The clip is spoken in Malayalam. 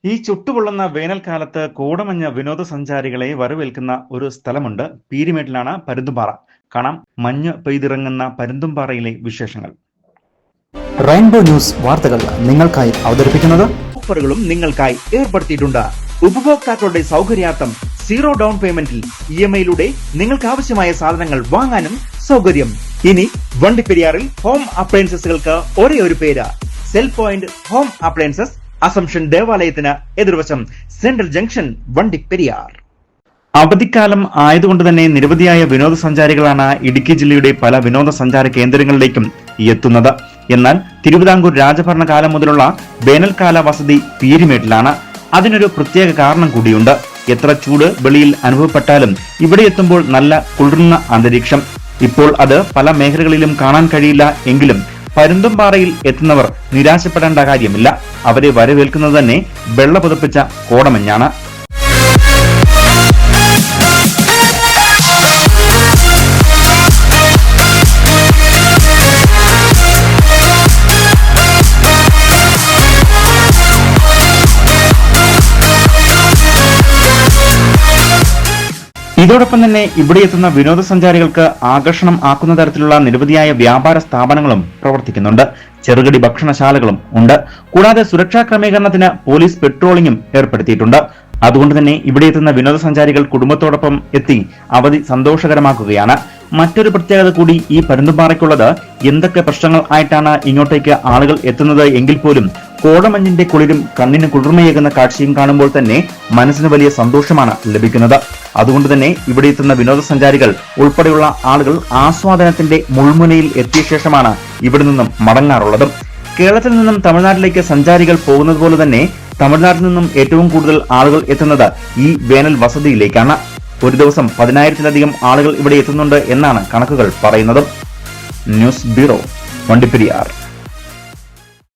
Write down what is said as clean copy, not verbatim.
ഈ ചുട്ടുപൊള്ളുന്ന വേനൽക്കാലത്ത് കോടമഞ്ഞ വിനോദസഞ്ചാരികളെ വരവേൽക്കുന്ന ഒരു സ്ഥലമുണ്ട്. പീരിമേട്ടിലാണ് പരുന്തുംപാറ. കാണാം മഞ്ഞ് പെയ്തിറങ്ങുന്ന പരുന്തുംപാറയിലെ വിശേഷങ്ങൾ. റെയിൻബോ ന്യൂസ് വാർത്തകൾ നിങ്ങൾക്കായി അവതരിപ്പിക്കുന്നത് ഓഫറുകളും നിങ്ങൾക്കായി ഏർപ്പെടുത്തിയിട്ടുണ്ട്. ഉപഭോക്താക്കളുടെ സൗകര്യാർത്ഥം സീറോ ഡൗൺ പേയ്മെന്റിൽ EMI-യിലൂടെ നിങ്ങൾക്ക് ആവശ്യമായ സാധനങ്ങൾ വാങ്ങാനും സൗകര്യം. ഇനി വണ്ടിപ്പെരിയാറിൽ ഹോം അപ്ലയൻസസുകൾക്ക് ഒരേ ഒരു പേര്, cell point home appliances, Assumption ദേവാലയത്തിന് എതിർവശം, സെൻട്രൽ ജംഗ്ഷൻ, വണ്ടിപ്പെരിയാർ. അവധിക്കാലം ആയതുകൊണ്ട് തന്നെ നിരവധിയായ വിനോദസഞ്ചാരികളാണ് ഇടുക്കി ജില്ലയുടെ പല വിനോദസഞ്ചാര കേന്ദ്രങ്ങളിലേക്കും എത്തുന്നത്. എന്നാൽ തിരുവിതാംകൂർ രാജഭരണകാലം മുതലുള്ള വേനൽക്കാല വസതി പീരിമേട്ടിലാണ്. അതിനൊരു പ്രത്യേക കാരണം കൂടിയുണ്ട്. എത്ര ചൂട് വെളിയിൽ അനുഭവപ്പെട്ടാലും ഇവിടെ എത്തുമ്പോൾ നല്ല കുളിർന്ന അന്തരീക്ഷം. ഇപ്പോൾ അത് പല മേഖലകളിലും കാണാൻ കഴിയില്ല എങ്കിലും പരുന്തുംപാറയിൽ എത്തുന്നവർ നിരാശപ്പെടേണ്ട കാര്യമില്ല. അവരെ വരവേൽക്കുന്നത് തന്നെ വെള്ള പുതപ്പിച്ച കോടമഞ്ഞാണ്. ഇതോടൊപ്പം തന്നെ ഇവിടെ എത്തുന്ന വിനോദസഞ്ചാരികൾക്ക് ആകർഷണം ആക്കുന്ന തരത്തിലുള്ള നിരവധിയായ വ്യാപാര സ്ഥാപനങ്ങളും പ്രവർത്തിക്കുന്നുണ്ട്. ചെറുകടി ഭക്ഷണശാലകളും ഉണ്ട്. കൂടാതെ സുരക്ഷാ ക്രമീകരണത്തിന് പോലീസ് പെട്രോളിംഗും ഏർപ്പെടുത്തിയിട്ടുണ്ട്. അതുകൊണ്ട് തന്നെ ഇവിടെ എത്തുന്ന വിനോദസഞ്ചാരികൾ കുടുംബത്തോടൊപ്പം എത്തി അവധി സന്തോഷകരമാക്കുകയാണ്. മറ്റൊരു പ്രത്യേകത കൂടി ഈ പരുന്തുംപാറയ്ക്കുള്ളത്, എന്തൊക്കെ പ്രശ്നങ്ങൾ ആയിട്ടാണ് ഇങ്ങോട്ടേക്ക് ആളുകൾ എത്തുന്നത് എങ്കിൽ പോലും കോടമഞ്ഞിന്റെ കുളിരും കണ്ണിന് കുളിർമയേകുന്ന കാഴ്ചയും കാണുമ്പോൾ തന്നെ മനസ്സിന് വലിയ സന്തോഷമാണ് ലഭിക്കുന്നത്. അതുകൊണ്ട് തന്നെ ഇവിടെ എത്തുന്ന വിനോദസഞ്ചാരികൾ ഉൾപ്പെടെയുള്ള ആളുകൾ ആസ്വാദനത്തിന്റെ മുൾമുനയിൽ എത്തിയ ശേഷമാണ് ഇവിടെ നിന്നും മടങ്ങാറുള്ളതും. കേരളത്തിൽ നിന്നും തമിഴ്നാട്ടിലേക്ക് സഞ്ചാരികൾ പോകുന്നത് പോലെ തന്നെ തമിഴ്നാട്ടിൽ നിന്നും ഏറ്റവും കൂടുതൽ ആളുകൾ എത്തുന്നത് ഈ വേനൽ വസതിയിലേക്കാണ്. ഒരു ദിവസം 10,000-ലധികം ആളുകൾ ഇവിടെ എത്തുന്നുണ്ട് എന്നാണ് കണക്കുകൾ പറയുന്നത്. News bureau, Vandiperiyar.